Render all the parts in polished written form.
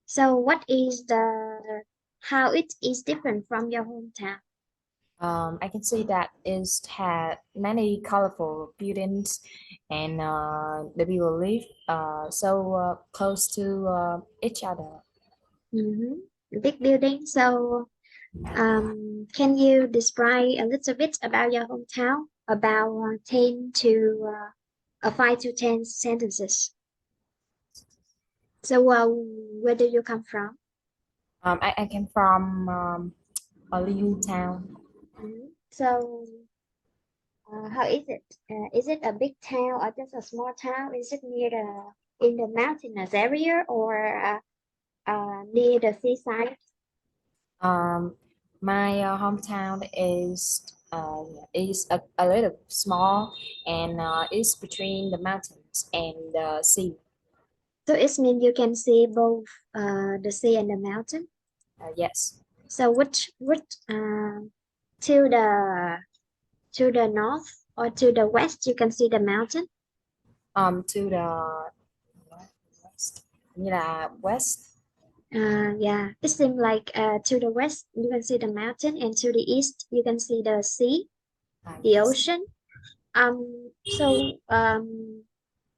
So what is the how it is different from your hometown? I can see that it had many colorful buildings, and the people live close to each other. Big building. So can you describe a little bit about your hometown? About 10 to 5 to 10 sentences. So where do you come from? I came from a little town. So how is it? Is it a big town or just a small town? Is it near the in the mountainous area or near the seaside? Um, my hometown is a little small, and is between the mountains and the sea. So it means you can see both the sea and the mountain. Yes. So which to the north or to the west you can see the mountain. To the west. Yeah, west. Yeah, it seems like to the west you can see the mountain and to the east you can see the sea, the Yes. ocean. So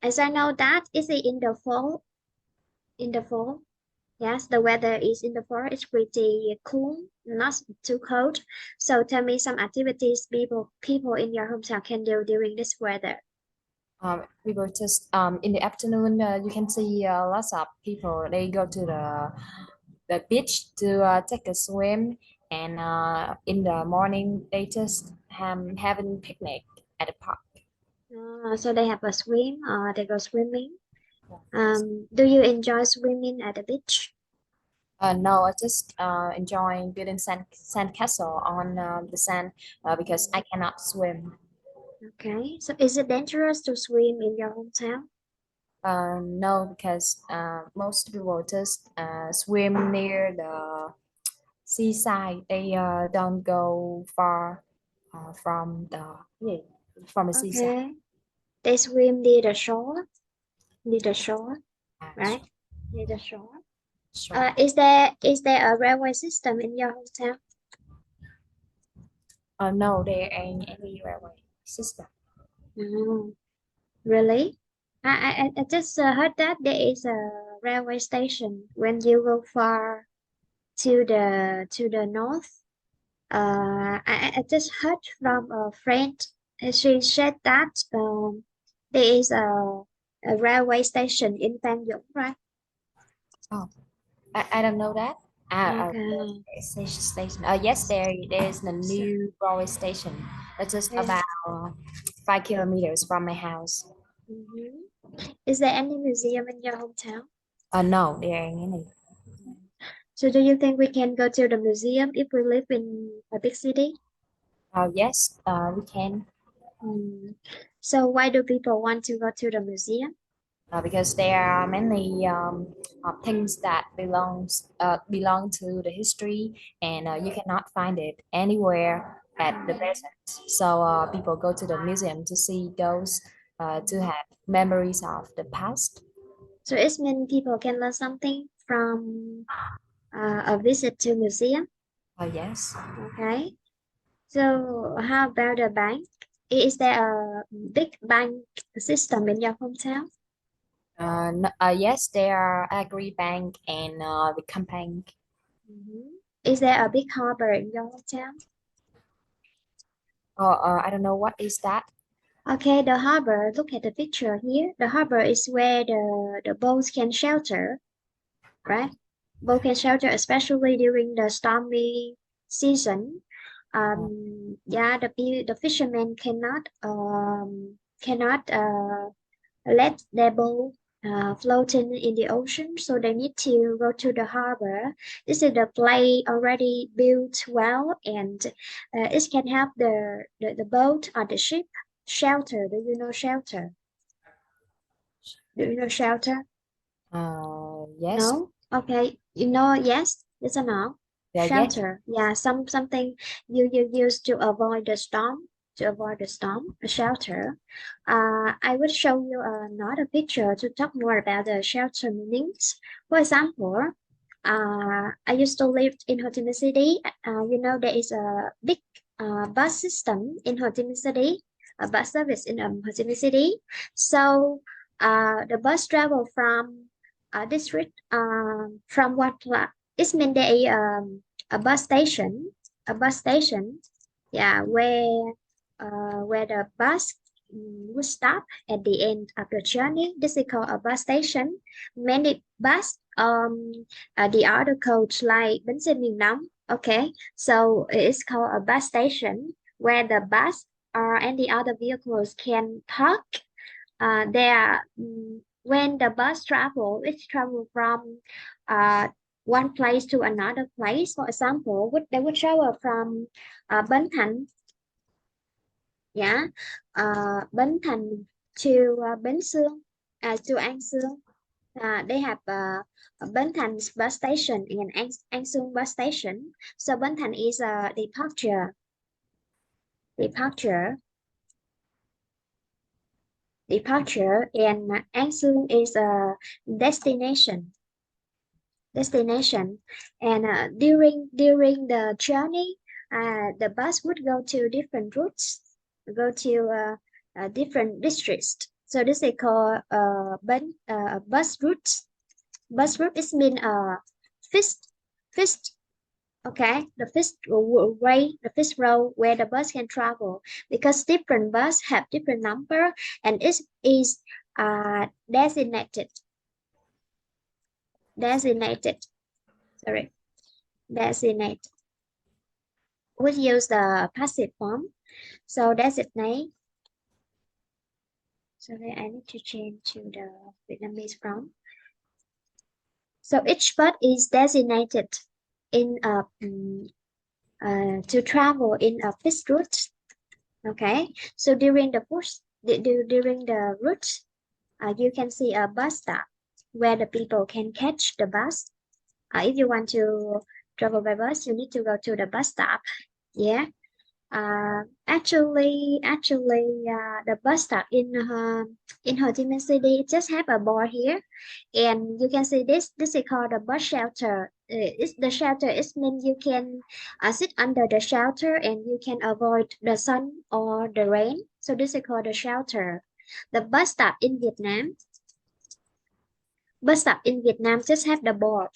as I know that is it in the fall. In the fall, yes, the weather is in the fall. It's pretty cool, not too cold. So tell me some activities people in your hometown can do during this weather. We were just in the afternoon. You can see lots of people. They go to the beach to take a swim, and in the morning they just having picnic at the park. So they have a swim or they go swimming. Yes. Do you enjoy swimming at the beach? No, I just enjoying building sand castle on the sand because I cannot swim. Okay. So is it dangerous to swim in your hometown? No, because most people just swim near the seaside. They don't go far from yeah, from the seaside. Okay. They swim near the shore, right? Near the shore. Sure. Is there a railway system in your hometown? No, there ain't any railway system. No, really? I just heard that there is a railway station when you go far to the north. I just heard from a friend. She said that there is a railway station in Pangyoung, right? Oh, I don't know that. Okay. Station. Yes, there is a So, new railway station. It's just okay. about 5 kilometers from my house. Mhm. Is there any museum in your hometown? No, there ain't any. So do you think we can go to the museum if we live in a big city? Yes, we can. Hmm. So why do people want to go to the museum? Because there are many things that belong to the history, and you cannot find it anywhere at the present. So people go to the museum to see those, to have memories of the past. So it means people can learn something from a visit to museum. Yes. Okay. So how about the bank? Is there a big bank system in your hometown? Yes, there are Agri Bank and the Bank. Mhm. Is there a big harbor in your hometown? Oh, I don't know what is that. Okay, the harbor. Look at the picture here. The harbor is where the boats can shelter, right? Boat can shelter, especially during the stormy season. Yeah, the fishermen cannot let their boat floating in the ocean, so they need to go to the harbor. This is the place already built well, and it can help the boat or the ship shelter. Do you know shelter? Do you know shelter? Yes. No? Okay. You know, yes, it's a no. Yeah, yes. Shelter. Yeah, something you use to avoid the storm. To avoid the storm, a shelter. I will show you another picture to talk more about the shelter meanings. For example, I used to live in Ho Chi Minh City. There is a big bus system in Ho Chi Minh City, a bus service in Ho Chi Minh City. So the bus travel from district from it means a bus station, a bus station, yeah, where the bus would stop at the end of the journey. This is called a bus station. Many bus the other coach like bến xe miền Đông. Okay, so it's called a bus station where the bus or any other vehicles can park. When the bus travel from one place to another place. For example, they would travel from Bến Thành, yeah, Bến Thành to Bến Xương, to An Sương. They have Bến Thành bus station and An Sương bus station. So Bến Thành is a departure, and An Sương is a destination. And during the journey, the bus would go to different routes, go to different districts. So this is called bus routes. Bus route is mean fixed, okay, the fixed road where the bus can travel, because different bus have different number, and it is designated designated sorry designate. We use the passive form. So designate. Sorry, I need to change to the Vietnamese form. So each bus is designated in to travel in a fixed route. Okay. So during the route, you can see a bus stop where the people can catch the bus. If you want to travel by bus, you need to go to the bus stop. Yeah. The bus stop in Ho Chi Minh City just have a board here, and you can see this is called a bus shelter. The shelter is means you can sit under the shelter and you can avoid the sun or the rain. So this is called a shelter. The bus stop in Vietnam just have the board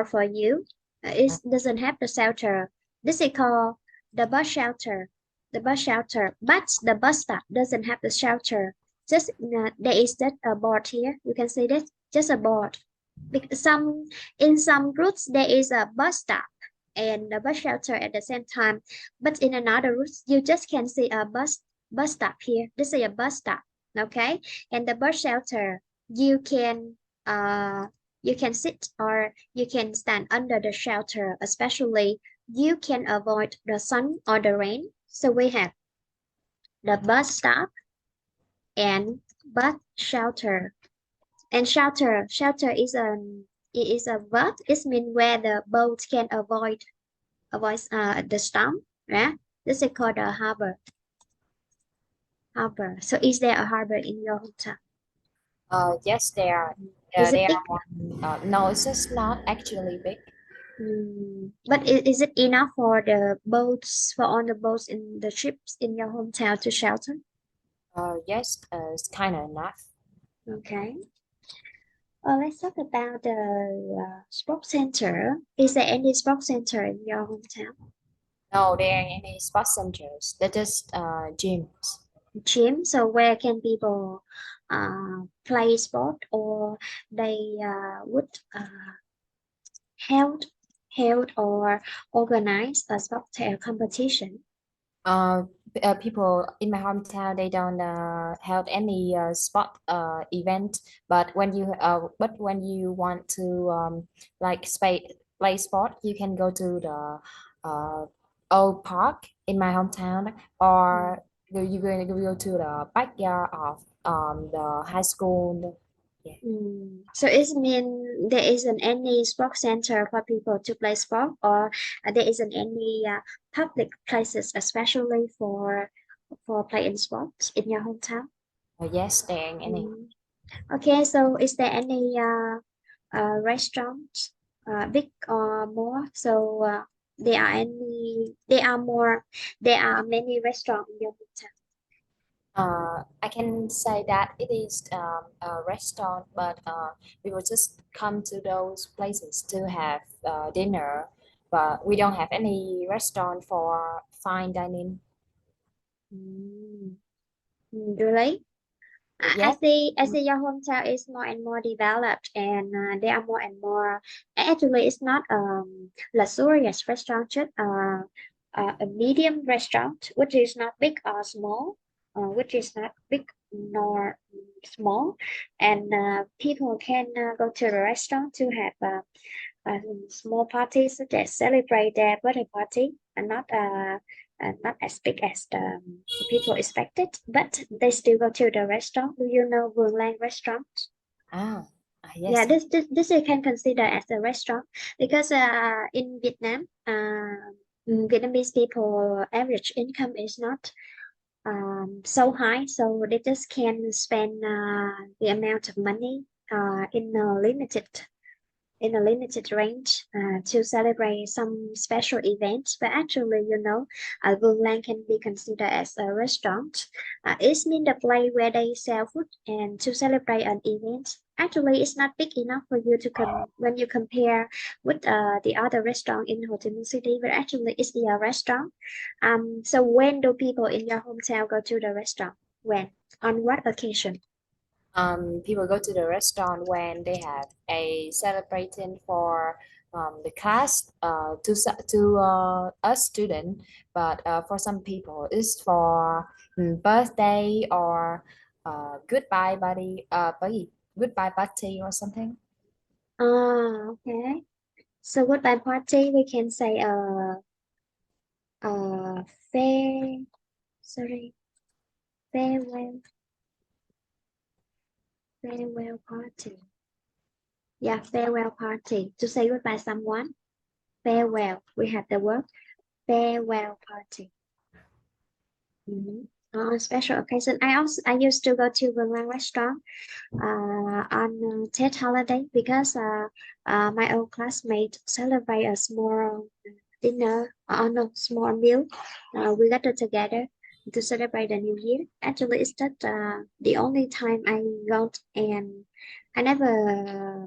for you. It doesn't have the shelter. This is called the bus shelter. The bus shelter, but the bus stop doesn't have the shelter. Just there is just a board here. You can see this, just a board. Because in some routes there is a bus stop and a bus shelter at the same time, but in another routes you just can see a bus stop here. This is a bus stop, okay, and the bus shelter you can you can sit or you can stand under the shelter, especially you can avoid the sun or the rain. So we have the bus stop and bus shelter. And shelter is a verb. It means where the boat can avoid the storm. Yeah, this is called a harbor. Harbor. So is there a harbor in your hometown? Yes, there are. Is it There big? are one. No, it's just not actually big. But is it enough for the boats, for all the boats in the ships in your hometown to shelter? Yes, it's kind of enough. Okay. Let's talk about the sports center. Is there any sports center in your hometown? No, there aren't any sports centers. They're just gyms. Gym. So where can people play sport, or they would held held or organize a sport competition? Uh, People in my hometown, they don't have any sport event. But when you want to like play sport, you can go to the uh, old park in my hometown, Mm. or you're going to go to the backyard of the high school. Yeah. So it mean there isn't any sports center for people to play sport, or there isn't any public places, especially for playing sports in your hometown? Yes, there ain't any. Mm. Okay, so is there any restaurants, big or more. So there are more, there are many restaurants in your hometown. I can say that it is a restaurant, but we will just come to those places to have dinner, but we don't have any restaurant for fine dining. Mm. Really? Yes. I see your hometown is more and more developed, and there are more and more. Actually, it's not luxurious restaurant, just a medium restaurant, which is not big or small, which is not big nor small, and people can go to the restaurant to have small parties such as celebrate their birthday party, and not as big as the people expected, but they still go to the restaurant. Do you know Vườn restaurant? Ah, Yeah, yes. this you can consider as a restaurant because in Vietnam, Vietnamese people average income is not so high, so they just can spend the amount of money in a limited range to celebrate some special events. But actually, Vườn Lan can be considered as a restaurant. It's mean the place where they sell food and to celebrate an event. Actually, it's not big enough for you to when you compare with the other restaurant in Ho Chi Minh City, but actually it's a restaurant. So when do people in your hometown go to the restaurant? When? On what occasion? People go to the restaurant when they have a celebrating for the class to us student, but for some people it's for birthday or goodbye party or something. Okay. So goodbye party, we can say fair, sorry, farewell, farewell party. Yeah, farewell party. To say goodbye someone, farewell. We have the word farewell party. Mhm. On special occasion, I used to go to Vườn Lan restaurant on Tết holiday because my old classmate celebrate a small dinner, no, small meal. We got together to celebrate the New Year. Actually, it's just the only time I got, and I never.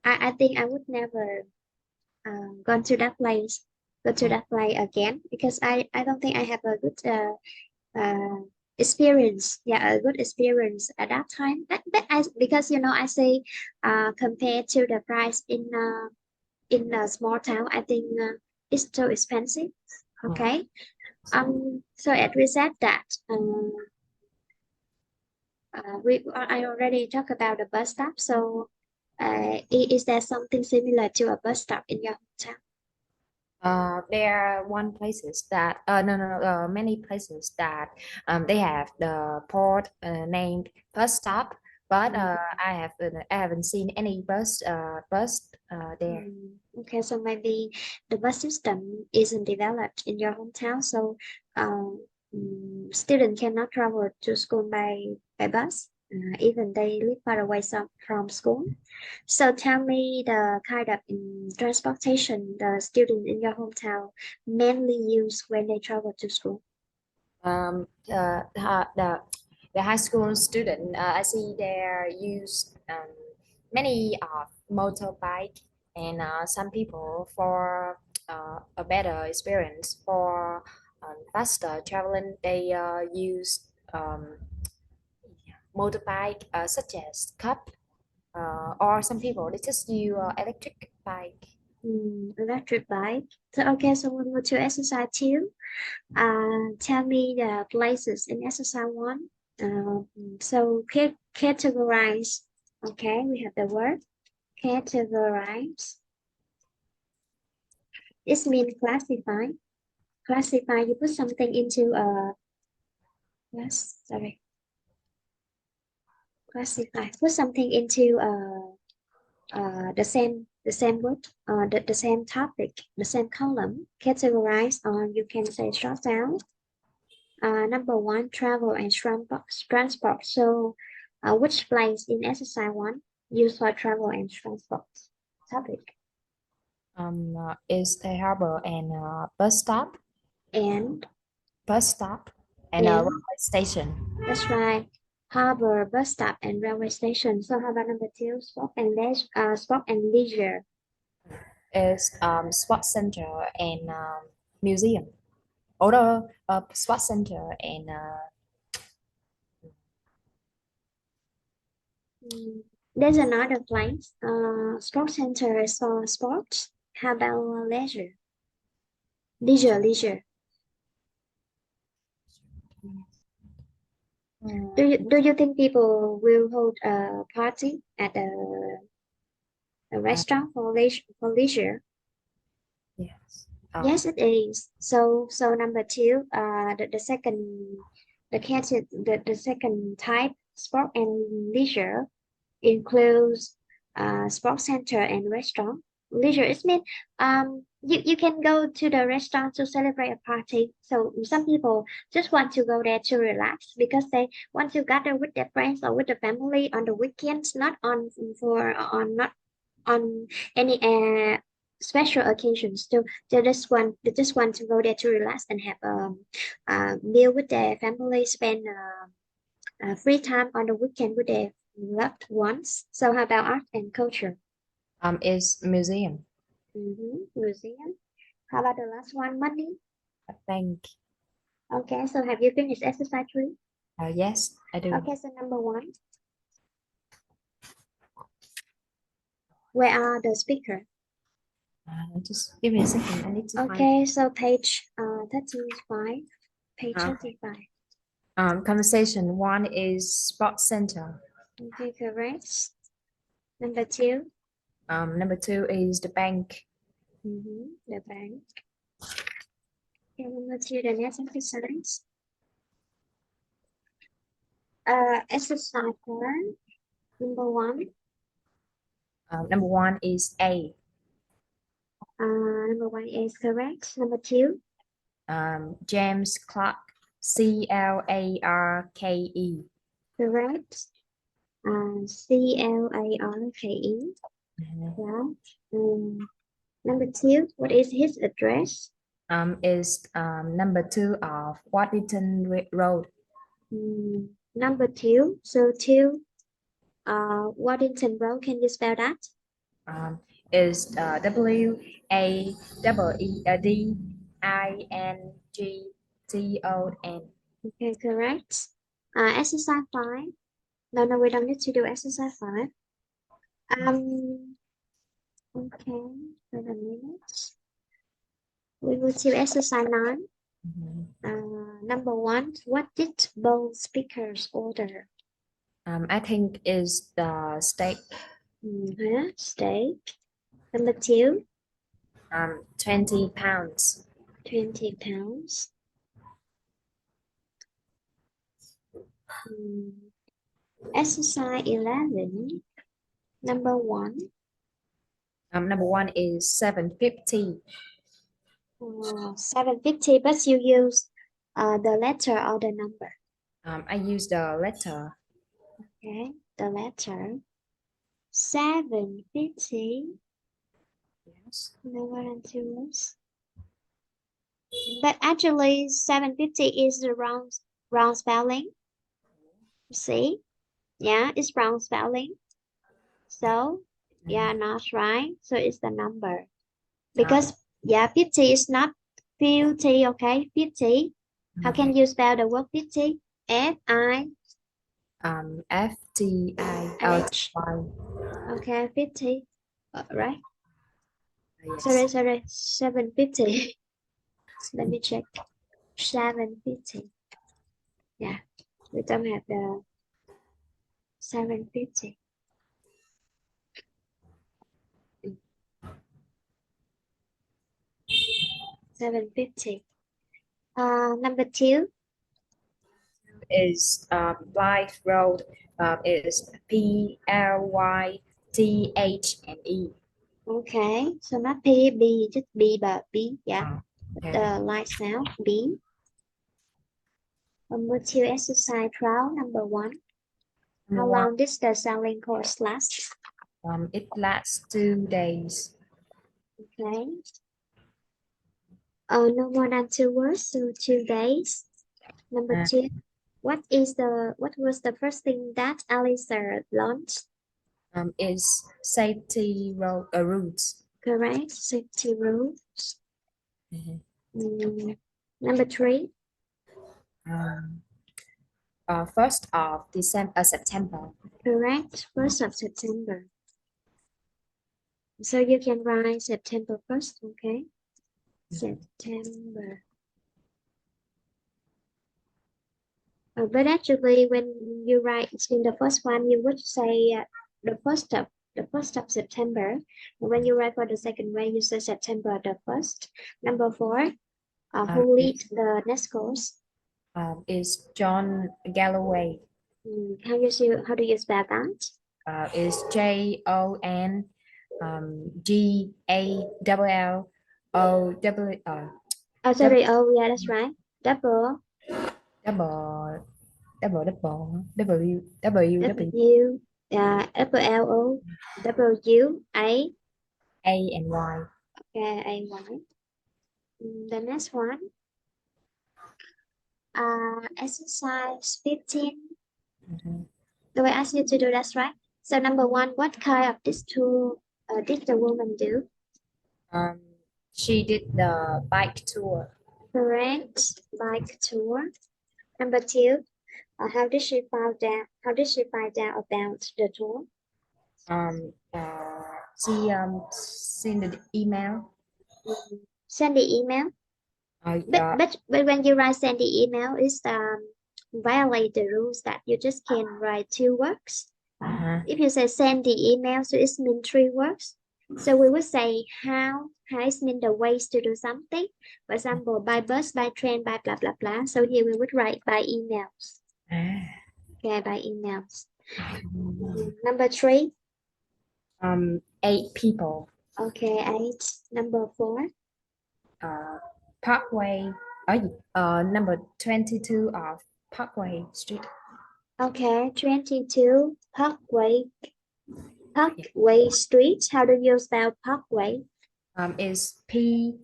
I think I would never gone to that place, go to Mm. that place again because I don't think I have a good uh, experience. Yeah, a good experience at that time. But I because I say compared to the price in a small town, I think it's too expensive. Mm. Okay. So as we said that I already talked about the bus stop. So is there something similar to a bus stop in your hometown? There are one places that no no no many places that they have the port named bus stop, but Mm, I haven't seen any bus there. Okay, so maybe the bus system isn't developed in your hometown, so students cannot travel to school by bus, even they live far away from school. So tell me the kind of transportation the students in your hometown mainly use when they travel to school. Um, uh, the, the the high school student I see there use many motorbike, and some people for a better experience for faster traveling they use motorbike such as cup, or some people they just use electric bike. Electric bike. So okay, so we go to exercise two. Tell me the places in exercise one. So categorize. Okay, we have the word categorize. It means classify. Classify. You put something into a class. Sorry, classify. Put something into the same word. The same topic. The same column. Categorize. Or you can say short down. Number one, travel and transport. So, which place in exercise one? used for travel and transport. Topic. Is a harbor and bus stop, And bus stop, and a and railway station. that's right. Harbor, bus stop, and railway station. So how about number two? Sport and leisure. Is sports center and museum. Order sports center and Mm, there's another place. Sports center is for sports. How about leisure? Leisure. Do you think people will hold a party at a uh, restaurant for leisure? yes. Yes, it is. So number two, the second, the second type, sport and leisure includes sports center and restaurant. Leisure is mean you can go to the restaurant to celebrate a party. So some people just want to go there to relax because they want to gather with their friends or with the family on the weekends, not not on any special occasions. So they just want to go there to relax and have a meal with their family, spend free time on the weekend with their loved ones. So how about art and culture? Is museum. Museum. How about the last one, money? I think. Okay, so have you finished exercise three? Yes, I do. Okay, so number one, where are the speaker? Just give me a second. I need to find. Okay, so page 35. Page Uh, 35. Conversation one is sports center. Okay, correct. Number two, Number two is the bank. the bank. Okay, number two, the next exercise. Exercise one. Number one. Number one is A. Number one is correct. Number two. James Clark. Clarke. Correct. Clarke. Mhm. Yeah. Number two, what is his address? Is number two of Waddington Road. Number two. So two, Waddington Road. Can you spell that? Is WADINGTON. Okay, correct. Exercise five. No, we don't need to do exercise five. Okay, wait a minute. We will do exercise nine. Mhm. Number one, what did both speakers order? I think is the steak. Steak. Number two, 20 pounds. 20 pounds. Exercise 11. Number one, Number one is 750. 750, but you use the letter or the number. I use the letter. Okay, the letter. 750. Yes. Number and two. But actually, 750 is the wrong spelling. See? Yeah, it's wrong spelling. So, yeah, not right. So it's the number. Uh, Because, yeah, 50 is not 50, okay? 50. How okay. can you spell the word 50? F-I-T-H. FTI. Okay, 50. Right? Yes. Sorry. 750. Let me check. 750. Yeah, we don't have the 750. 750. Number two. Is Blythe Road. Is PLYTHNE. Okay, so not P, B, just B, but B, yeah. Okay. The light sound, B. Number two, exercise trial, number one. Number How one, long does the selling course last? it lasts 2 days. Okay. No more than 2 words, so 2 days. Number Uh, two, what was the first thing that Alistair launched? is safety rules. Correct. Safety rules. Mhm. Mm, Number three. Um, 1st of September. Correct. 1st of September. So you can write September 1st, okay? September. But actually, when you write in the first one, you would say the first of September. And when you write for the second way, you say September the 1st. Number four, Um, who lead is, the next course? is John Galloway. How do you spell that? Is Jon Galloww. Oh, Double sorry. Oh, yeah, that's right. Double double W W Double L O W A and Y. A Y. The next one, exercise 15. Mhm. Do I ask you to do that, right? So number one, what kind of this tool did the woman do? Um, she did the bike tour. Correct. Bike tour. Number two, how did she find out? How did she find out about the tour? She sent the email. Send the email. Uh, But uh, but but when you write send the email, is violate the rules that you just can write 2 words. uh-huh. If you say send the email, so it's mean 3 words. So we would say how is mean the ways to do something. For example, by bus, by train, by blah blah blah. So here we would write by emails. Ah. Okay, by emails. Number three. 8 people. Okay, eight. Number four. Uh, Parkway. Number 22 of Parkway Street. Okay, 22 Yeah. Parkway Street. How do you spell Parkway? Is Parkway.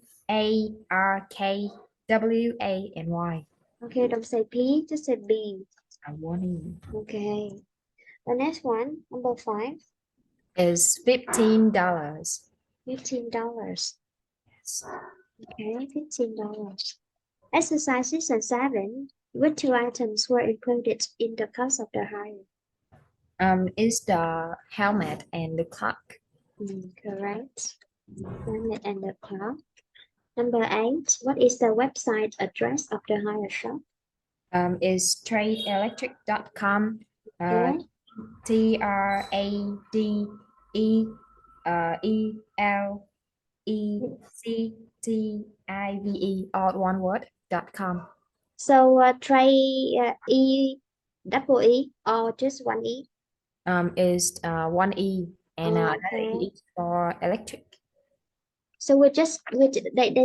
Okay, don't say P, just say B. I'm warning. Okay. The next one, number five, Is $15. $15. Yes. Okay, $15. Exercise season 7. Which 2 items were included in the cost of the hire? Is the helmet and the clock. Correct. Helmet and the clock. Number 8. What is the website address of the hire shop? Is tradeelectric.com. Uh, Okay. TRADEELECTIVE, all one word. .com. So try double E or just one E? Is one E and another Okay. E is for electric. So they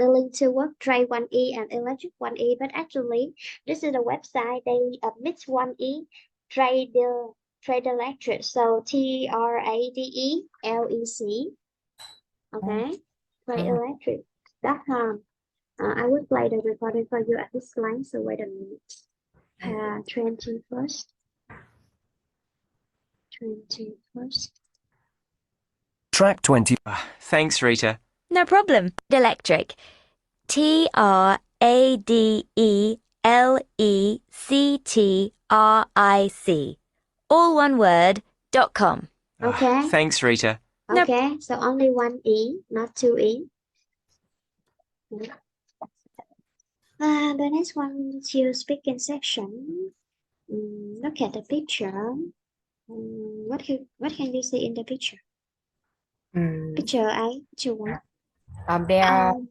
link to work trade 1E and electric 1E, but actually this is a website they admit 1E trade trade electric. So TRADELEC. Oh, Okay, trade uh-huh. electric.com. I will play the recording for you at this line. So wait a minute. 21st, 21st. Track 20. Thanks, Rita. No problem. Electric. TRADELECTRIC. All one word. .com. Okay, Thanks, Rita. No. okay. So only 1E, not 2E. The next one to speaking section. Look at the picture. What can you see in the picture? Mm, Picture A, picture one. they are Um,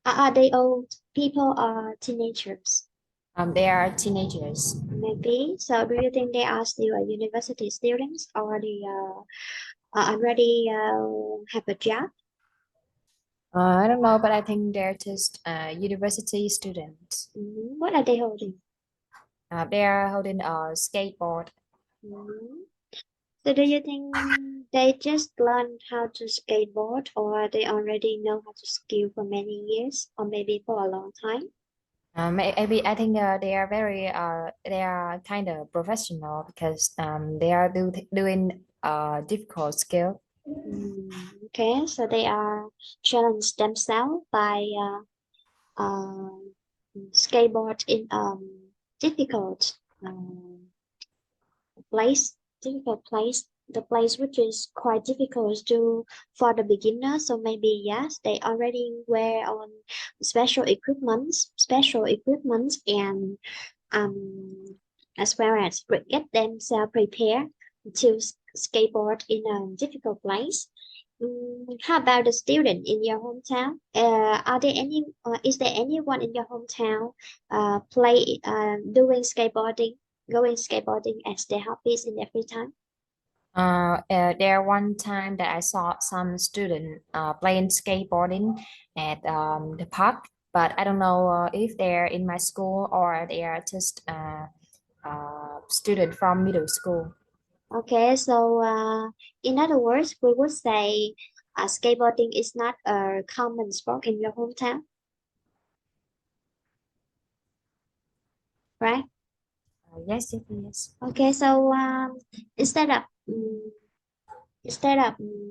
are they old people or teenagers? teenagers. Maybe. So, do you think they are still university students or they are already have a job? I don't know, but I think they're just university students. What are they holding? They are holding a skateboard. Mhm. So do you think they just learn how to skateboard or they already know how to ski for many years or maybe for a long time? Maybe I think they are they are kind of professional because they are doing difficult skill. Okay, so they are challenge themselves by uh, skateboard in difficult place, difficult place, the place which is quite difficult to for the beginner. So maybe yes, they already wear on special equipments, and um, as well as get themselves prepared to skateboard in a difficult place. How about the student in your hometown? Are there any? Is there anyone in your hometown doing skateboarding, going skateboarding as their hobbies in their free time? There one time that I saw some student playing skateboarding at the park, but I don't know if they're in my school or they are just student from middle school. Okay, so in other words, we would say skateboarding is not a common sport in your hometown, right? Yes, yes, yes. Okay, so instead of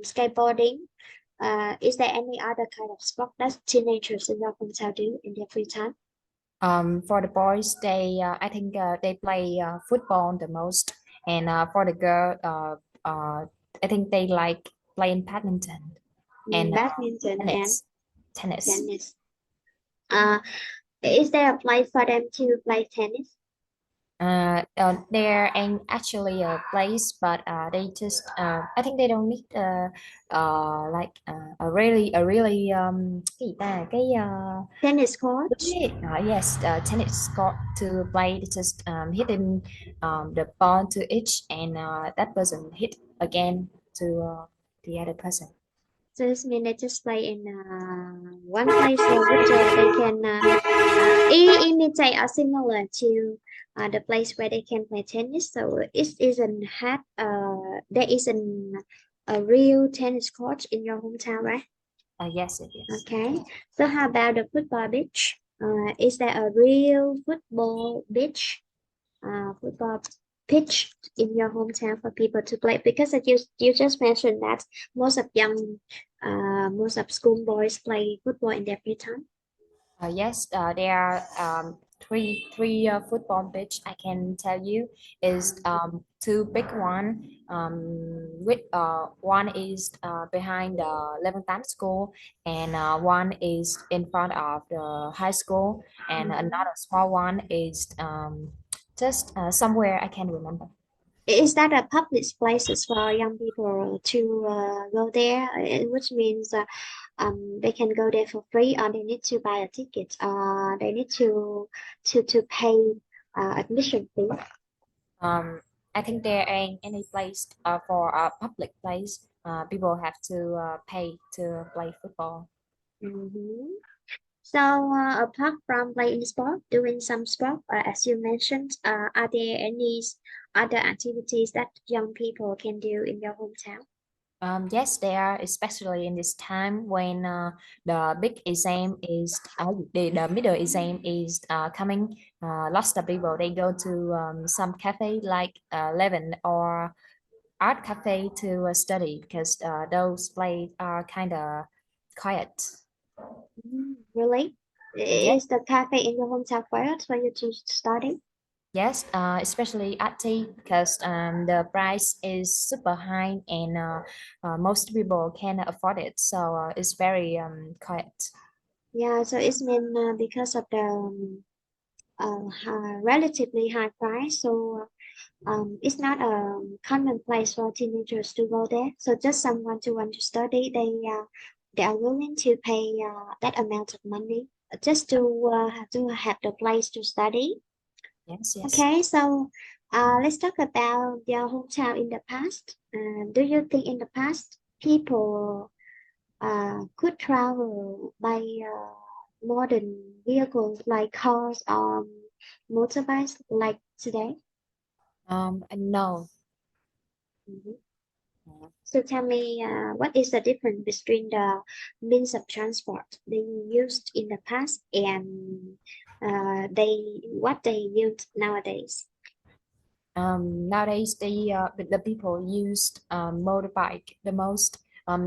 skateboarding, is there any other kind of sport that teenagers in your hometown do in their free time? For the boys, I think they play football the most, and for the girl, I think they like playing badminton and Badminton and tennis. Tennis. tennis. Uh, is there a place for them to play tennis? There ain't actually a place, but they just I think they don't need like a really cái gì ta cái Tennis court. yes tennis court to play. They just hitting the ball to each, and that person hit again to the other person. So this means they just play in one place which they can imitate or similar to the place where they can play tennis. So it isn't have there isn't a real tennis court in your hometown, right? Yes, it is. Okay. So how about the football pitch? Is there a real football pitch in your hometown for people to play? Because you just mentioned that most of school boys play football in their free time. Yes, there are three football pitch. I can tell you is two big one. With one is behind the level time school, and one is in front of the high school, and another small one is just somewhere I can't remember. Is that a public places for young people to go there, which means they can go there for free, or they need to buy a ticket, they need to pay admission fee? I think there ain't any place for a public place. People have to pay to play football. Mhm. So, apart from playing sport, doing some sport, as you mentioned, are there any other activities that young people can do in your hometown? Yes, they are, especially in this time when the big exam is the middle exam is coming. Lots of people they go to some cafe like Levin or art cafe to study because those places are kind of quiet. Really? Yes, Is the cafe in your hometown quiet for you to study? yes, especially at tea because the price is super high and most people can afford it. So it's very quiet. Yeah, so it's mean because of the relatively high price, so it's not a common place for teenagers to go there. So just someone to want to study, they are willing to pay that amount of money just to have the place to study. Yes, yes. Okay, so let's talk about your hometown in the past. Do you think in the past people could travel by modern vehicles like cars, motorbikes like today? No. Mhm. So tell me, what is the difference between the means of transport they used in the past and what they use nowadays? Nowadays the people used motorbike the most,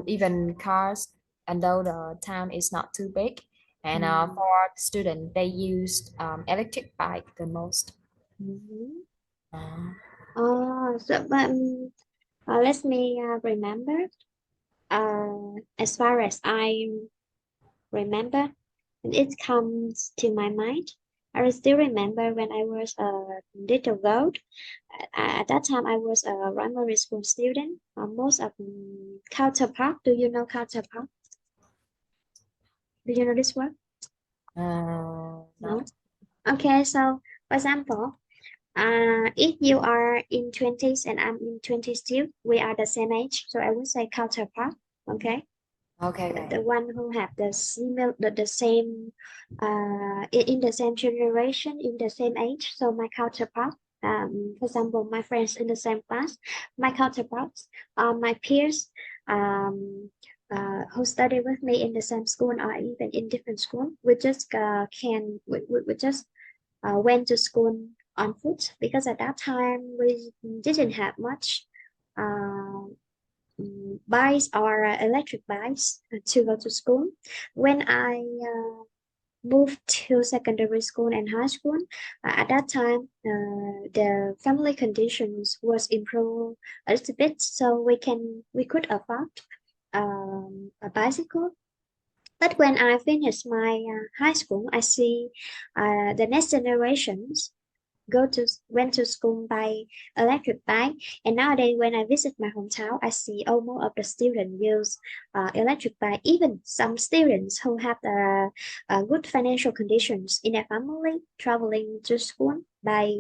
even cars, and though the town is not too big, and Mm. for student they used electric bike the most. Mhm. Uh, Oh, so let me remember. As far as I remember, and it comes to my mind. I still remember when I was a little girl. At that time, I was a primary school student. Most of counterpart. Do you know counterpart? Do you know this word? no. No. Okay, so for example, if you are in 20s and I'm in 20s too, we are the same age. So I would say counterpart. Okay. Okay, The okay. one who have the same in the same generation in the same age, so my counterpart, for example, my friends in the same class, my counterparts are my peers, who study with me in the same school or even in different school. We just we just went to school on foot because at that time we didn't have much uh, bikes or electric bikes to go to school. When I moved to secondary school and high school, at that time the family conditions was improved a little bit, so we could afford a bicycle. But when I finished my high school, I see the next generations went to school by electric bike, and nowadays when I visit my hometown I see almost of the students use electric bike, even some students who have good financial conditions in their family traveling to school by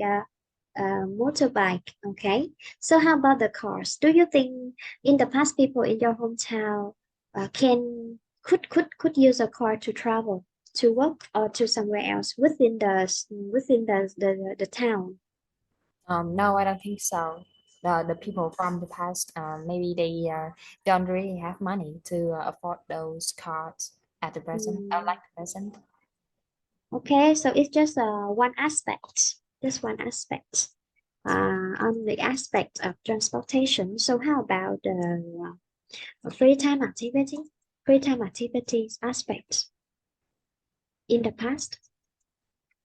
motorbike. Okay, so how about the cars? Do you think in the past people in your hometown can could use a car to travel to work or to somewhere else within the town? No, I don't think so. The people from the past, maybe they don't really have money to afford those cards at the present, Mm, like the present. okay, so it's just just one aspect on the aspect of transportation. So how about the free time activity? Free time activities aspect in the past?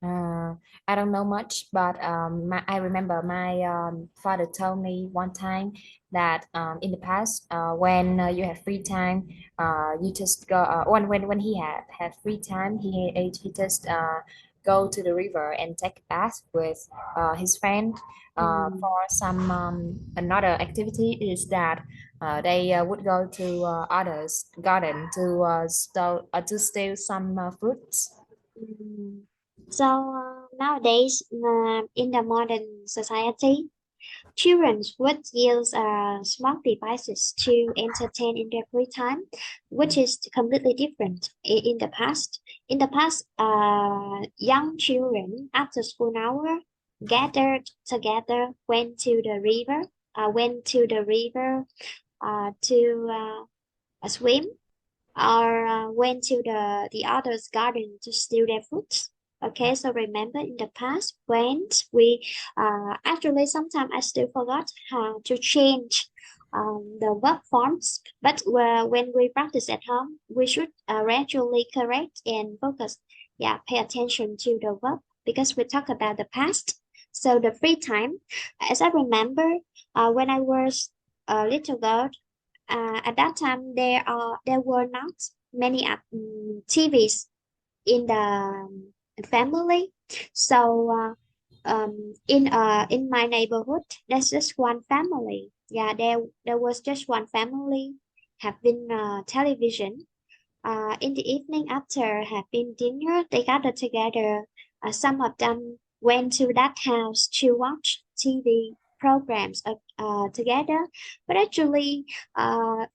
Uh, I don't know much, but I remember my father told me one time that in the past, when you have free time, you just go. When he had free time, he just go to the river and take a bath with his friend. Mm, For some another activity is that they would go to others' garden to steal some fruits. mm. So nowadays, in the modern society, children would use smart devices to entertain in their free time, which is completely different in the past. In the past, young children after school hour gathered together, went to the river to swim or went to the other's garden to steal their fruits. Okay, so remember in the past when we actually sometimes I still forgot how to change the verb forms, but when we practice at home, we should gradually correct and focus. Yeah, pay attention to the verb because we talk about the past. So the free time, as I remember, when I was a little girl, at that time there were not many TVs in the family. So in my neighborhood, there's just one family. Yeah, there was just one family have been television. In the evening after having dinner, they gathered together. Some of them went to that house to watch TV programs together. But actually,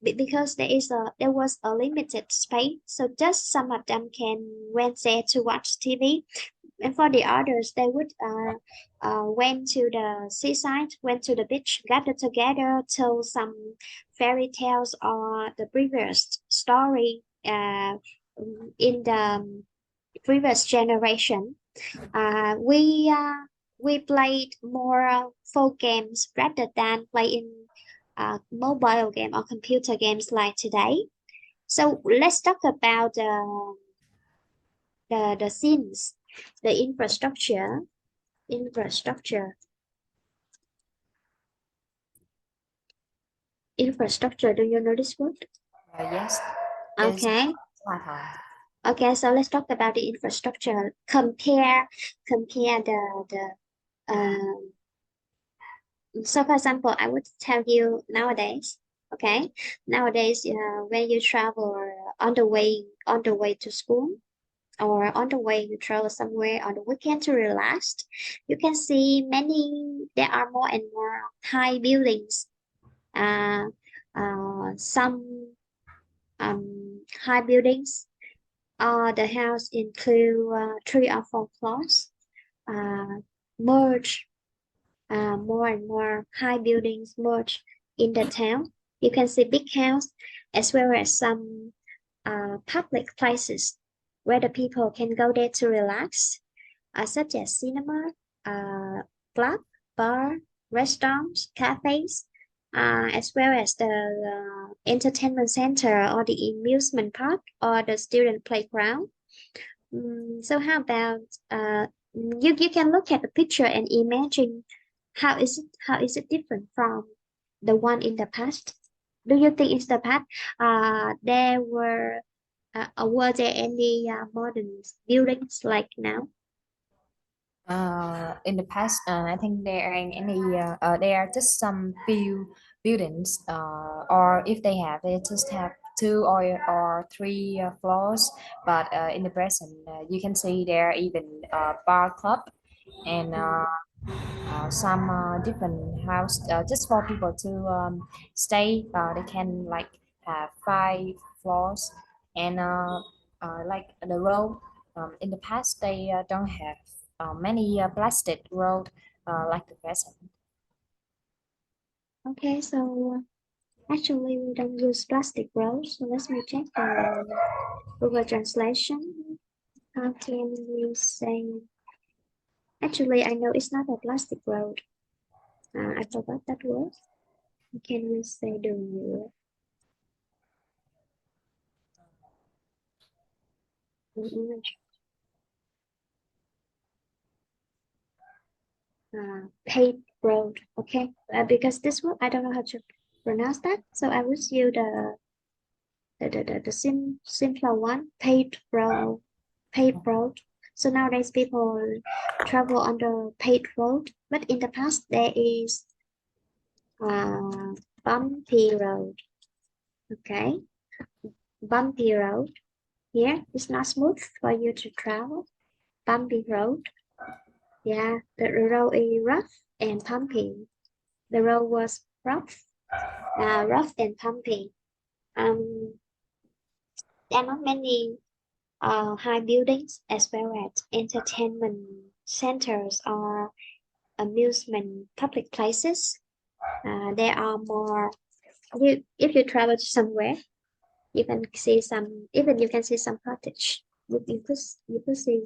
because there was a limited space, so just some of them can went there to watch TV. and for the others, they would went to the seaside, went to the beach, gathered together, told some fairy tales or the previous story in the previous generation. Uh, we uh, we played more folk games rather than playing mobile game or computer games like today. So let's talk about the scenes, the infrastructure. Infrastructure. Infrastructure. Do you know this word? Yes, is Okay. hòa thọ. Okay. So let's talk about the infrastructure. Compare the so for example, I would tell you nowadays. Okay. Nowadays, when you travel on the way to school, or on the way you travel somewhere on the weekend to relax, you can see there are more and more high buildings. Uh, some high buildings. The house include 3 or 4 floors. Uh, merge more and more high buildings merge in the town. You can see big house as well as some public places where the people can go there to relax, such as cinema, club, bar, restaurants, cafes, as well as the entertainment center or the amusement park or the student playground. So how about you can look at the picture and imagine how is it different from the one in the past? Do you think it's the past? Were there any modern buildings like now? In the past, I think there are just some few buildings, or if they have, they just have two or three floors. But in the present, you can see there are even bar club and some different house just for people to stay. They can like have 5 floors and like the road. In the past, they don't have many plastic road like the present. Okay, so actually we don't use plastic roads. So let me check the Google translation. How can we say? Actually, I know it's not a plastic road. I forgot that word. Can we say the image? Paved road. Okay, because this one I don't know how to pronounce that, so I will use the simpler one, paved road. Paved road. So nowadays people travel on the paved road, but in the past there is bumpy road. Okay, bumpy road. Here it's not smooth for you to travel. Bumpy road. Yeah, the road is rough and pumpy. The road was rough and pumpy. Um, there are not many high buildings as well as entertainment centers or amusement public places. There are more. If you travel to somewhere, you can see some. Even you can see some cottage. You could see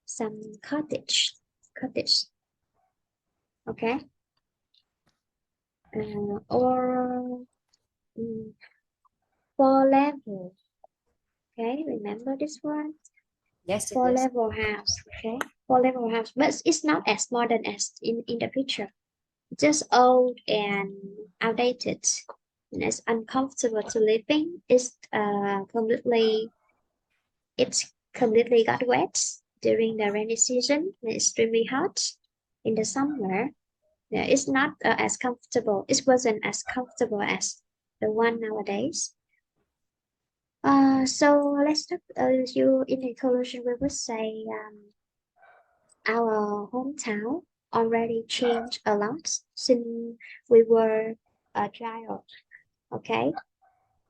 some cottage. Okay. Or mm, four level. Okay, remember this one? Yes, it Four is. level house. Okay, four level house, but it's not as modern as in the picture. Just old and outdated. And it's uncomfortable to live in. It's completely got wet during the rainy season. It's extremely hot in the summer. Yeah, it's not as comfortable. It wasn't as comfortable as the one nowadays. So let's talk. You in the conclusion, we would say our hometown already changed a lot since we were a child. Okay,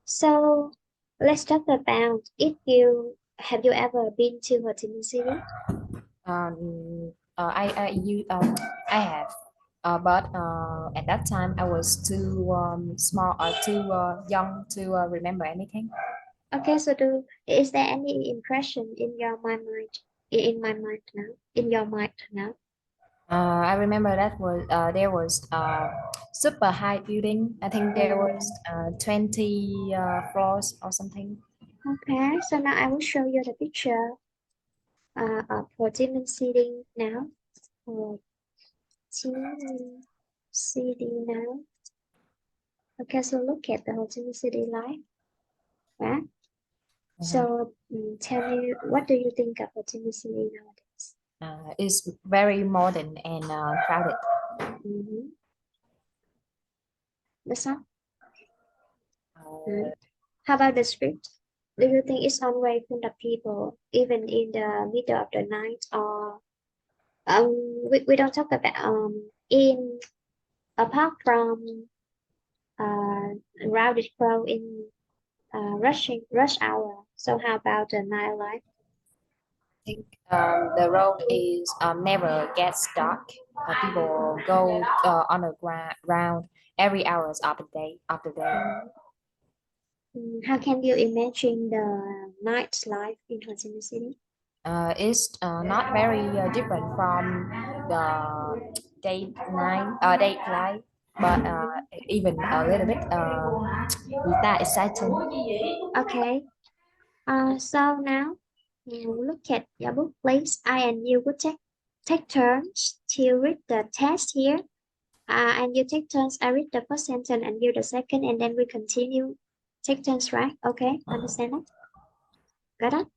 so let's talk about if you have you ever been to Ho Chi Minh City? I have, but at that time I was too small or too young to remember anything. Okay, so is there any impression in your mind, in my mind now, in your mind now? I remember that was there was super high building. I think there was Mm, 20 floors or something. okay, so now I will show you the picture of Ho Chi Minh City now. Ho Chi Minh City now. Okay, so look at the Ho Chi Minh City life, right? Mhm. So tell me, what do you think of Ho Chi Minh City nowadays? It's very modern and crowded. Mm-hmm. That's all. Uh, Mm. How about the street? Do you think it's always full of people, even in the middle of the night, or we don't talk about in apart from crowded crowd in rush hour. So how about the nightlife? think the road is never gets dark. People go on the ground every hours of the day. Of the day, Mm. How can you imagine the nightlife in Ho Chi Minh City? it's not very different from the date life, but Mhm. even a little bit that exciting. Okay. So now look at your book, please. I and you would take turns to read the text here. And you take turns. I read the first sentence and you the second, and then we continue. Take turns, right? Okay, understand it? Got it?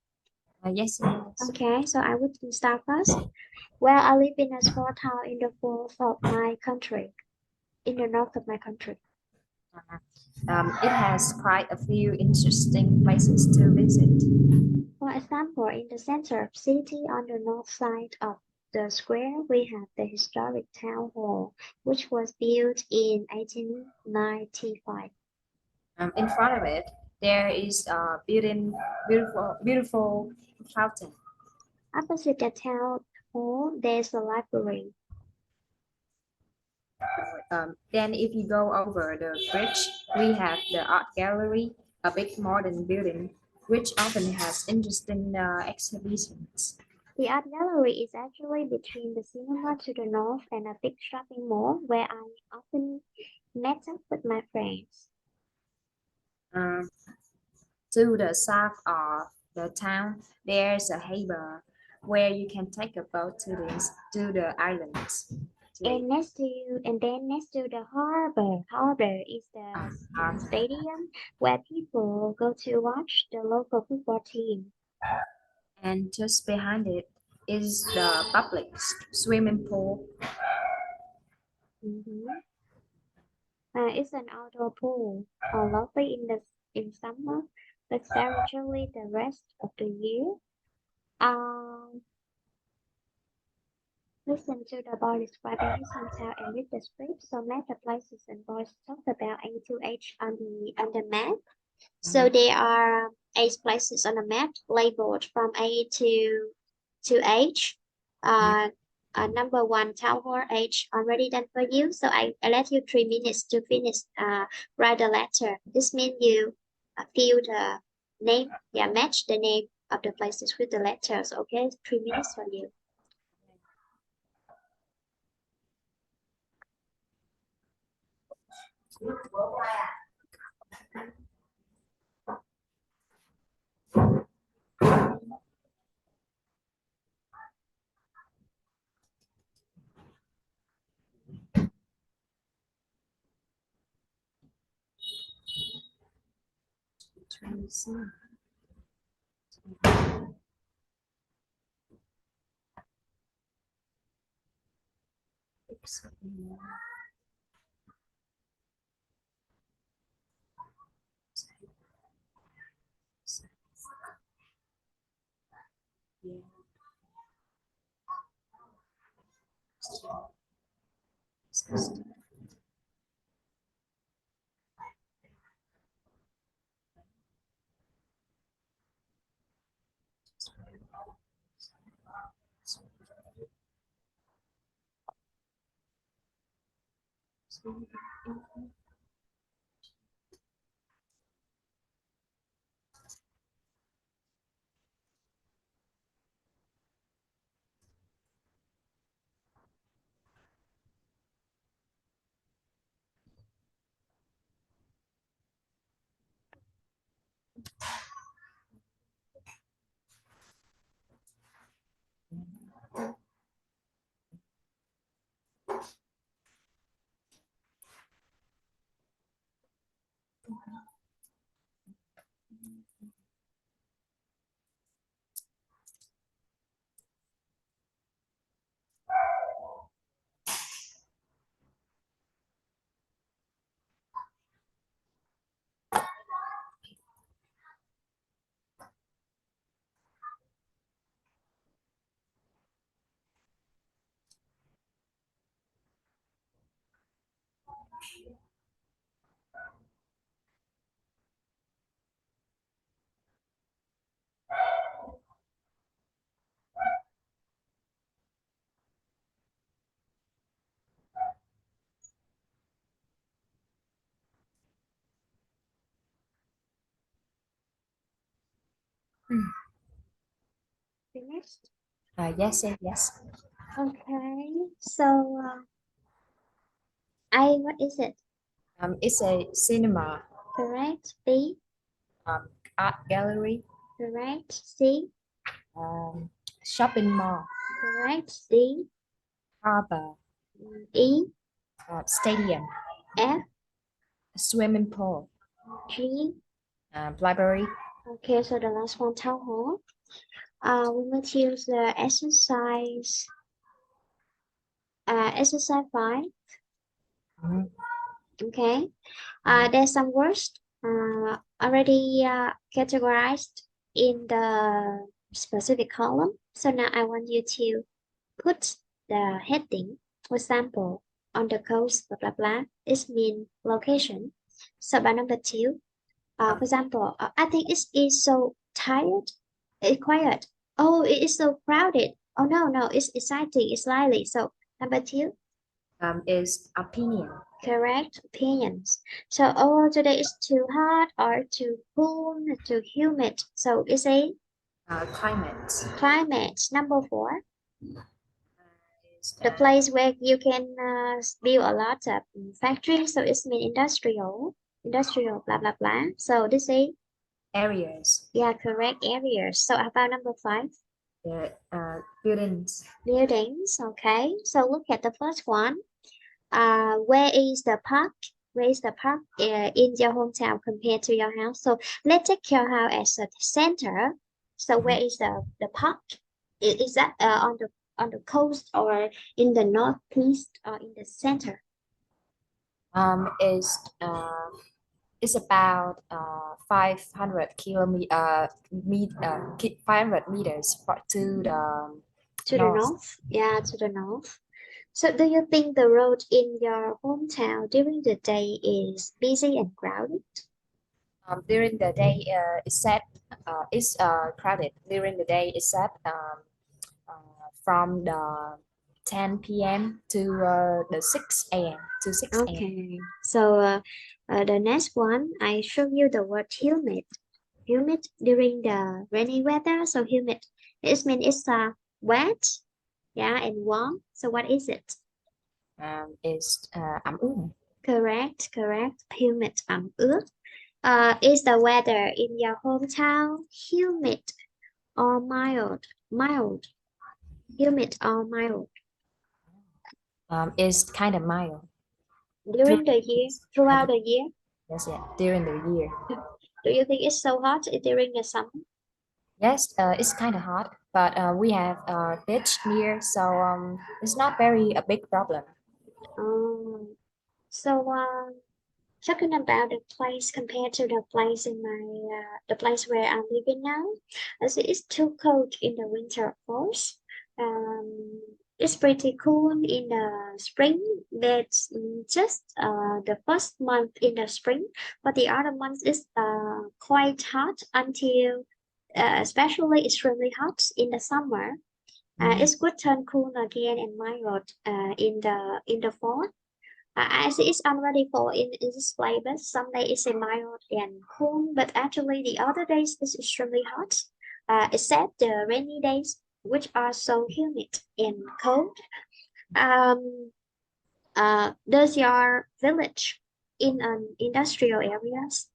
Yes, yes. Okay, so I would start first. Well, I live in a small town in the north of my country. In the north of my country. It has quite a few interesting places to visit. For example, in the center of city on the north side of the square, we have the historic town hall, which was built in 1895. In front of it, there is a beautiful fountain. Opposite the town hall, there's a library. Then, if you go over the bridge, we have the art gallery, a big modern building, which often has interesting exhibitions. The art gallery is actually between the cinema to the north and a big shopping mall where I often met up with my friends. Um, to the south of the town, there's a harbor where you can take a boat to the islands. And then next to the harbor is the stadium where people go to watch the local football team. And just behind it is the public swimming pool. Mhm. It's an outdoor pool, lovely in summer, but very chilly the rest of the year. Um, Listen to the boy describing his hometown and read the script. So map the places and boys talk about A to H on the map. So there are eight places on the map labeled from A to H. Yeah. Uh, Number one, Town Hall H already done for you. So I let you 3 minutes to finish. Write the letter. This means you fill the name. Yeah, match the name of the places with the letters. Okay, 3 minutes for you. Finished. Yes. Okay. So A, what is it? It's a cinema, Correct. B, um, art gallery, correct. C, um, shopping mall, correct. D, harbor, E, stadium, F, swimming pool, G. library. Okay, so the last one, town hall. We will choose the exercise. Exercise 5. Mhm. Okay. There's some words already categorized in the specific column. So now I want you to put the heading. For example, on the coast, blah blah blah. It means location. So by number 2, for example, I think it is so tired. It's quiet. Oh, it is so crowded. Oh no, it's exciting. It's lively. So number 2. Is opinion, Correct opinions. So, oh, today is too hot or too cool, too humid. So, it's a climate, climate. Number 4, is the place where you can build a lot of factories. So, it's mean industrial, blah, blah, blah. So, this is, areas, yeah, correct areas. So, how about number 5? the buildings, Buildings. Okay. So, look at the first one. Where is the park? Where is the park in your hometown compared to your house? So let's take your house as a center. So where is the park? Is that on the coast or in the northeast or in the center? is it's about 500 kilometer 500 meters to the To the north. north? Yeah, to the north. So do you think the road in your hometown during the day is busy and crowded? During the day, it's crowded. During the day, from the 10 p.m. to the 6 a.m. to 6 a.m. Okay, so the next one, I show you the word humid. Humid during the rainy weather. So humid, it means it's wet, yeah, and warm. So what is it? Is ẩm ướt. Correct. Humid, ướt. Is the weather in your hometown humid or mild? Mild, humid or mild Is kind of mild. during the year, throughout the year. Yes, yeah, during the year. Do you think it's so hot during the summer? Yes, it's kind of hot, but we have beach near, so it's not very a big problem. Um, so talking about the place compared to the place in my the place where I'm living now, I see it's too cold in the winter, of course. It's pretty cool in the spring. That's just the first month in the spring, but the other months is quite hot until especially extremely hot in the summer. Mhm. It's good turn cool again and mild in the fall. I see it's already fall in this place, but some days it's a mild and cool, but actually the other days it's extremely hot, except the rainy days, which are so humid and cold. Um, does your village in an industrial areas?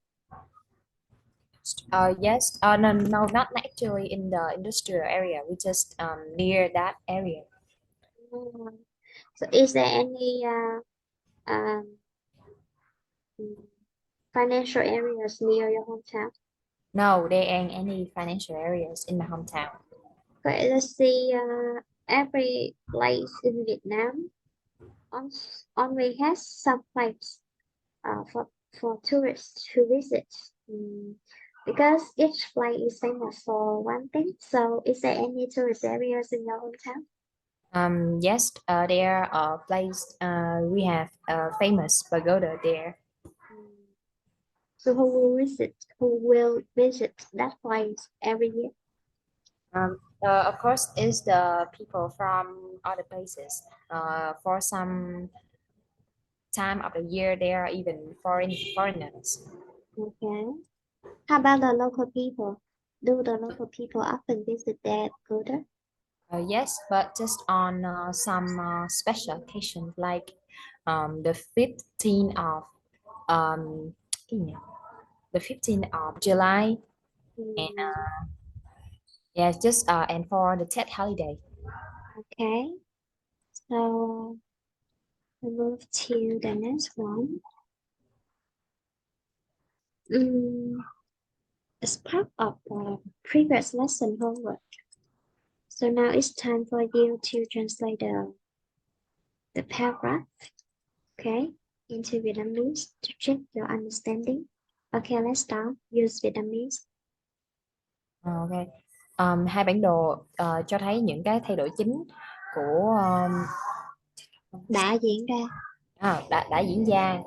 Yes. No, no, not actually in the industrial area. We just near that area. Mm, so is there any um, mm, financial areas near your hometown? No, there ain't any financial areas in my hometown. Okay, let's see. Every place in Vietnam only has some place for tourists to visit. Because each place is famous for one thing. So, is there any tourist areas in your hometown? Yes, there are place. We have a famous pagoda there. Mm, So, who will visit? Who will visit that place every year? Of course, is the people from other places. For some time of the year, there are even foreigners. Okay. How about the local people? Do the local people often visit that pagoda? Yes, but just on some special occasions, like the 15th of um, cái gì nhỉ? The 15th of July, and Mm, yes, just and for the Tet holiday. okay. So, we move to the next one. As part of the previous lesson homework. So now it's time for you to translate the paragraph, okay, into Vietnamese to check your understanding. Okay, let's start. Use Vietnamese. Ok. Hai bản đồ cho thấy những cái thay đổi chính của Đã diễn ra. đã diễn ra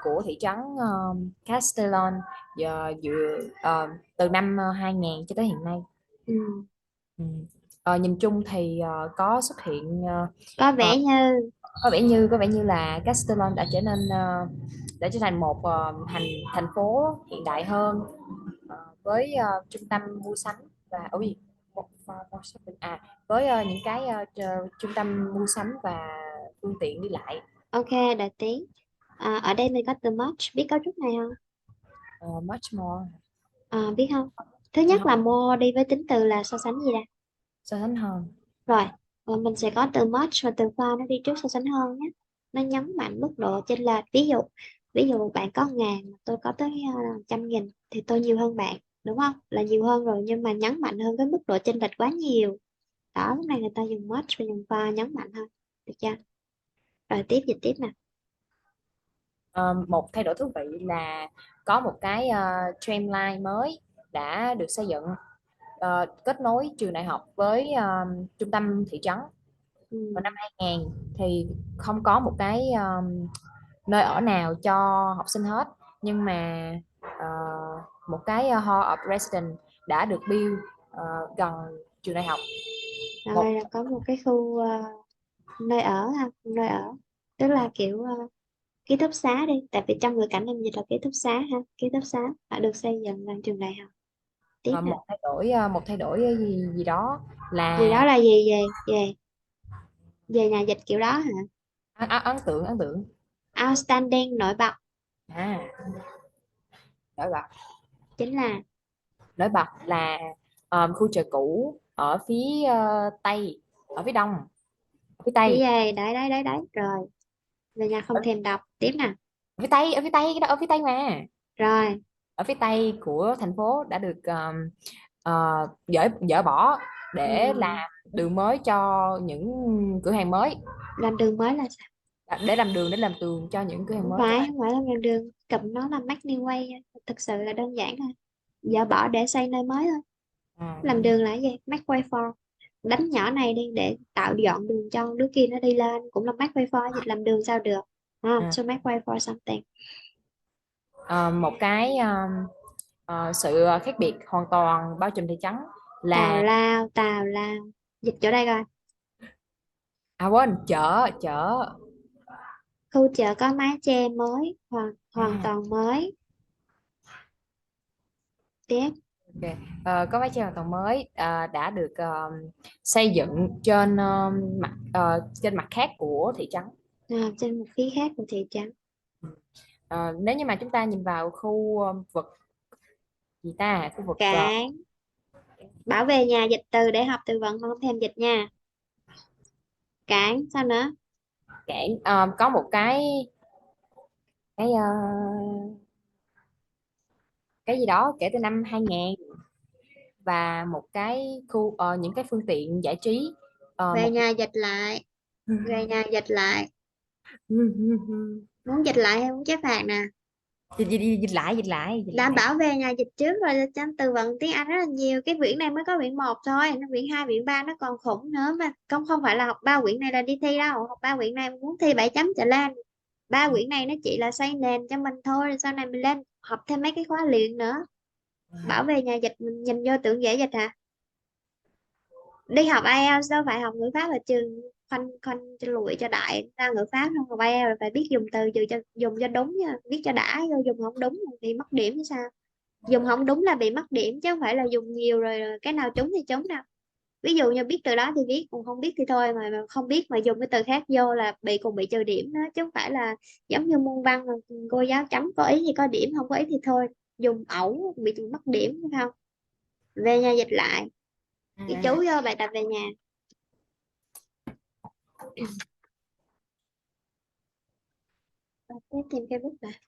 của thị trấn Castellon từ năm 2000 cho tới hiện nay. Ừ. Ừ. Nhìn chung thì có xuất hiện Có ờ, vẻ như có vẻ như là Castellon đã trở nên đã trở thành một thành phố hiện đại hơn, với trung tâm mua sắm và ôi một một shopping với những cái trung tâm mua sắm và phương tiện đi lại. ok, đầu tiên. Ở đây mình có từ much, biết cấu trúc này không? Much more. Biết không? Thứ nhất là more đi với tính từ là so sánh gì nè. So sánh hơn. Rồi, mình sẽ có từ much và từ far nó đi trước so sánh hơn nhé. Nó nhấn mạnh mức độ chênh lệch. Ví dụ bạn có 1.000 mà tôi có tới 100.000 thì tôi nhiều hơn bạn, đúng không? Là nhiều hơn rồi nhưng mà nhấn mạnh hơn cái mức độ chênh lệch quá nhiều. Đó, lúc này người ta dùng much và dùng far nhấn mạnh hơn. Được chưa? Rồi tiếp dịch tiếp nè. Một thay đổi thú vị là có một cái tramline mới đã được xây dựng, kết nối trường đại học với trung tâm thị trấn. Vào năm Ừ. 2000 thì không có một cái nơi ở nào cho học sinh hết, nhưng mà ờ, một cái hall of residence đã được build gần trường đại học. Rồi Một là có một cái khu nơi ở ha, nơi ở. Tức là kiểu ký túc xá đi, tại vì trong ngữ cảnh làm gì là ký túc xá ha, ký túc xá đã được xây dựng gần trường đại học. Tiếp nè. một thay đổi gì đó Gì đó là là gì về về về nhà dịch kiểu đó hả? ấn tượng. Outstanding nổi bật à nổi bật chính là nổi bật là khu chợ cũ ở phía tây, ở phía đông, ở phía cái tây, gì đấy rồi về nhà không ở, thèm đọc tiếp nè. ở phía tây, cái đó ở phía tây mà. Rồi Ở phía tây của thành phố đã được dỡ bỏ để ừm, làm đường mới cho những cửa hàng mới, làm đường mới là sao? để làm tường cho những cửa hàng không mới. phải không phải làm đường, cụm nó là make new way, thực sự là đơn giản thôi, dỡ bỏ để xây nơi mới thôi. Làm À, đường là cái gì? Make way for, đánh nhỏ này đi để tạo dọn đường cho đứa kia nó đi lên, cũng là make way for, dịch làm đường sao được. à. So make way for something. Một cái sự khác biệt hoàn toàn bao trùm thị trấn là Tào lao, dịch chỗ đây coi. quên, chợ chợ Khu chợ có mái che mới, hoàn toàn mới. Tiếp. Ok. Có mái che hoàn toàn mới đã được xây dựng trên mặt khác của thị trấn. Trên một phía khác của thị trấn. Nếu như mà chúng ta nhìn vào khu vực gì ta, khu vực Cảng. Bảo về nhà dịch từ để học từ vựng không thèm dịch nha. Cảng sao nữa? cảng, có một cái cái gì đó kể từ năm 2000, và một cái khu những cái phương tiện giải trí Về một nhà dịch lại. Về nhà dịch lại. Muốn dịch lại hay muốn chép phạt nè? dịch Đảm lại. bảo về nhà dịch trước rồi tranh từ vựng tiếng Anh rất là nhiều. Cái quyển này mới có quyển 1 thôi, nó quyển 2 quyển 3 nó còn khủng nữa mà. Không phải là học 3 quyển này là đi thi đâu, học 3 quyển này muốn thi 7 chấm trở lên. 3 quyển này nó chỉ là xây nền cho mình thôi, rồi sau này mình lên học thêm mấy cái khóa luyện nữa. Bảo về nhà dịch mình nhìn vô tưởng dễ dịch hả? Đi học IELTS đâu phải học ngữ pháp ở trường khoanh khoanh cho lụi cho đại ra ngữ pháp, không học IELTS là phải biết dùng từ dùng cho đúng nha, biết cho đã, vô dùng không đúng thì mất điểm chứ sao. Dùng không đúng là bị mất điểm chứ không phải là dùng nhiều rồi cái nào trúng thì trúng đâu. Ví dụ như biết từ đó thì biết, còn không biết thì thôi, mà không biết mà dùng cái từ khác vô là bị trừ điểm đó, chứ không phải là giống như môn văn mà cô giáo chấm có ý thì có điểm, không có ý thì thôi. Dùng ẩu bị mất điểm phải không? Về nhà dịch lại, ghi chú vô bài tập về nhà. Tiếp thêm cái bút này.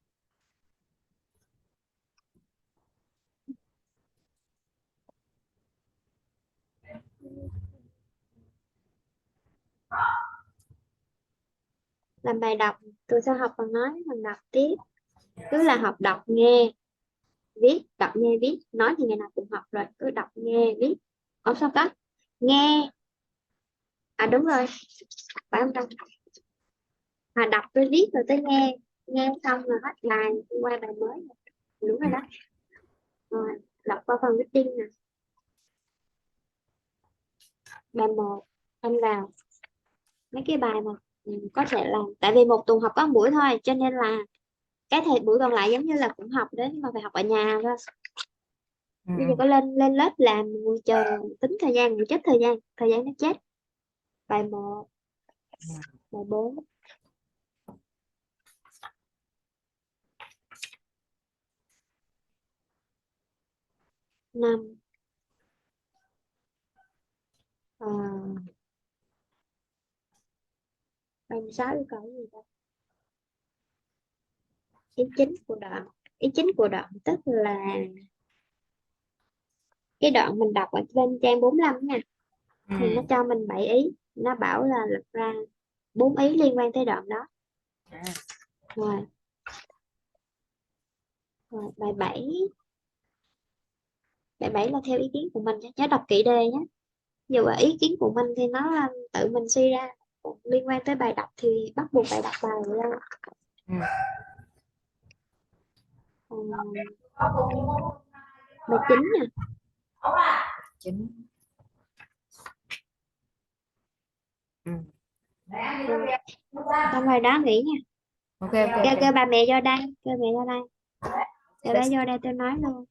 Làm bài đọc, tôi sẽ học bằng nói bằng đọc tiếp. Cứ là học đọc nghe viết, đọc nghe viết, nói thì ngày nào cũng học rồi, cứ đọc nghe viết. Sao có nghe, đúng rồi, phải không đâu. Đọc tôi viết rồi tới nghe, nghe xong rồi hết bài qua bài mới. Đúng rồi đó. Rồi đọc qua phần reading nè. Bài 1 anh vào mấy cái bài mà có thể làm, tại vì một tuần học có 1 buổi thôi cho nên là cái thời buổi còn lại giống như là cũng học đấy, nhưng mà phải học ở nhà thôi. Bây giờ có lên lên lớp làm ngồi chờ tính thời gian, ngồi chết thời gian nó chết. Bài 1, bài 4, 5, à, bài 6 yêu cầu gì đâu. Ý chính của đoạn, ý chính của đoạn tức là cái đoạn mình đọc ở bên trang 45 nha, thì nó cho mình 7 ý, nó bảo là lật ra 4 ý liên quan tới đoạn đó. Rồi, bài 7, bài 7 là theo ý kiến của mình nhé, nhớ đọc kỹ đề nhé. Dù là ý kiến của mình thì nó là tự mình suy ra, còn liên quan tới bài đọc thì bắt buộc phải đọc bài ra. Bài 9 nha. 9. Xong rồi đó nghỉ nha. Ok. Kêu bà mẹ vô đây, kêu mẹ vô đây, kêu bé vô đây tôi nói luôn.